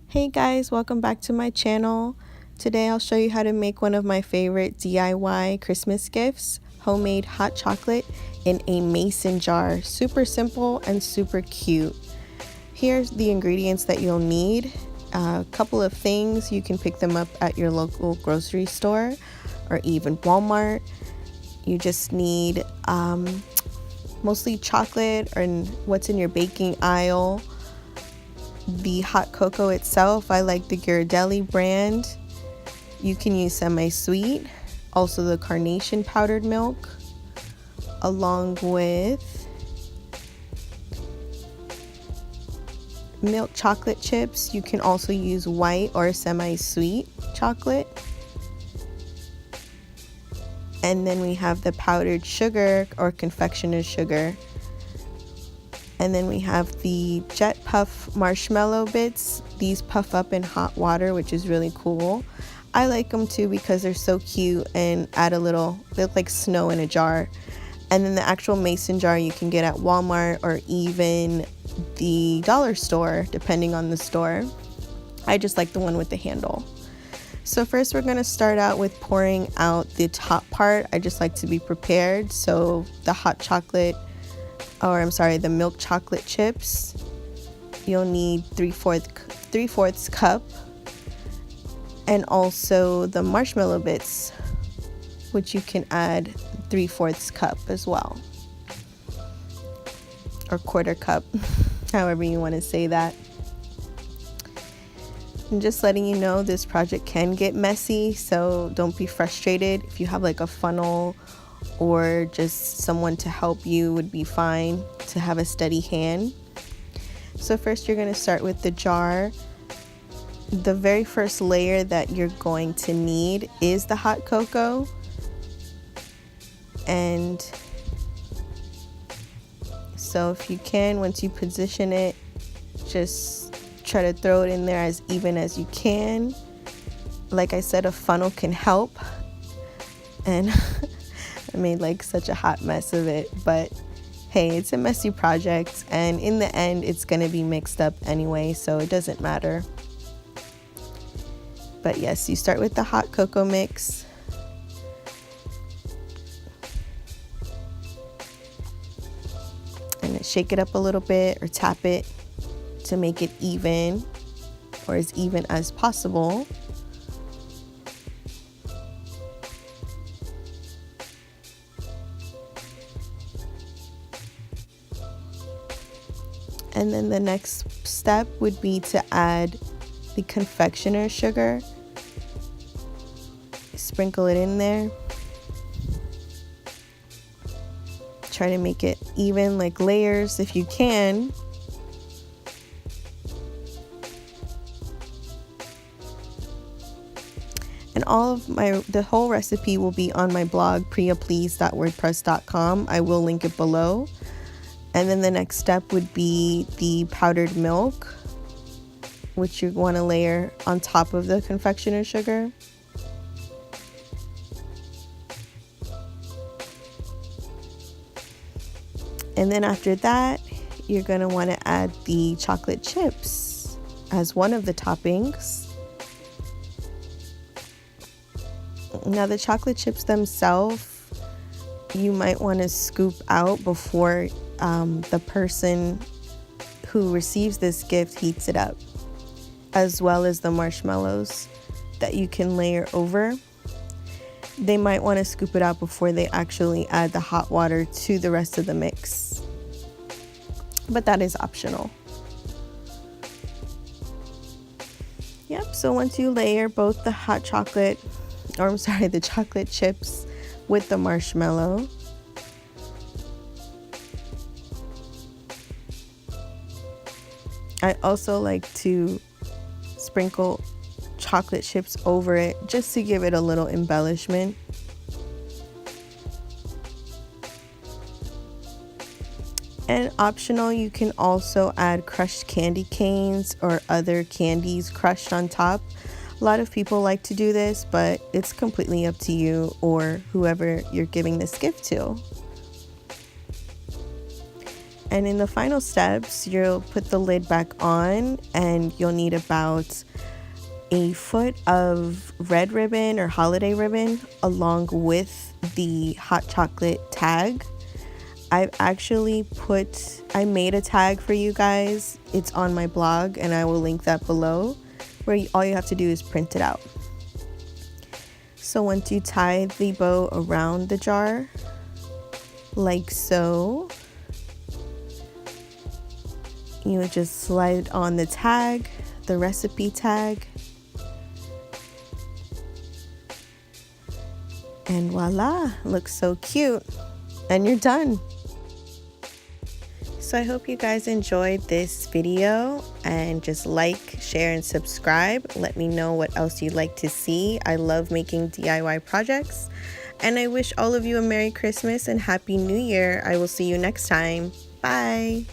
Hey guys, welcome back to my channel. Today I'll show you how to make one of my favorite DIY Christmas gifts, homemade hot chocolate in a mason jar. Super simple and super cute. Here's the ingredients that you'll need. A couple of things, you can pick them up at your local grocery store or even Walmart. You just need mostly chocolate or what's in your baking aisle. The hot cocoa itself, I like the Ghirardelli brand. You can use semi-sweet, also the carnation powdered milk, along with milk chocolate chips. You can also use white or semi-sweet chocolate. And then we have the powdered sugar or confectioner's sugar. And then we have the Jet Puff marshmallow bits. These puff up in hot water, which is really cool. I like them too because they're so cute and add a little, they look like snow in a jar. And then the actual mason jar you can get at Walmart or even the dollar store, depending on the store. I just like the one with the handle. So first we're going to start out with pouring out the top part. I just like to be prepared. So the hot chocolate, the milk chocolate chips, you'll need 3/4 cup, and also the marshmallow bits, which you can add 3/4 cup as well, or 1/4 cup, however you want to say that. I'm just letting you know this project can get messy, so don't be frustrated. If you have like a funnel or just someone to help you, would be fine to have a steady hand. So first you're going to start with the jar. The very first layer that you're going to need is the hot cocoa, and so if you can, once you position it, just try to throw it in there as even as you can. Like I said, a funnel can help, and I made like such a hot mess of it, but hey, it's a messy project, and in the end it's going to be mixed up anyway, so it doesn't matter. But yes, you start with the hot cocoa mix. And shake it up a little bit or tap it to make it even, or as even as possible. And then the next step would be to add the confectioner's sugar. Sprinkle it in there. Try to make it even, like layers if you can. And the whole recipe will be on my blog, priyaplease.wordpress.com. I will link it below. And then the next step would be the powdered milk, which you want to layer on top of the confectioner's sugar. And then after that, you're going to want to add the chocolate chips as one of the toppings. Now the chocolate chips themselves, you might want to scoop out before the person who receives this gift heats it up, as well as the marshmallows that you can layer over. They might want to scoop it out before they actually add the hot water to the rest of the mix, but that is optional. Yep, so once you layer both the the chocolate chips with the marshmallow, I also like to sprinkle chocolate chips over it just to give it a little embellishment. And optional, you can also add crushed candy canes or other candies crushed on top. A lot of people like to do this, but it's completely up to you or whoever you're giving this gift to. And in the final steps, you'll put the lid back on, and you'll need about a foot of red ribbon or holiday ribbon along with the hot chocolate tag. I made a tag for you guys. It's on my blog and I will link that below, where all you have to do is print it out. So once you tie the bow around the jar, like so, you would just slide on the tag, the recipe tag, and voila, looks so cute, and you're done. So I hope you guys enjoyed this video, and just like, share, and subscribe. Let me know what else you'd like to see. I love making DIY projects, and I wish all of you a Merry Christmas and Happy New Year. I will see you next time. Bye.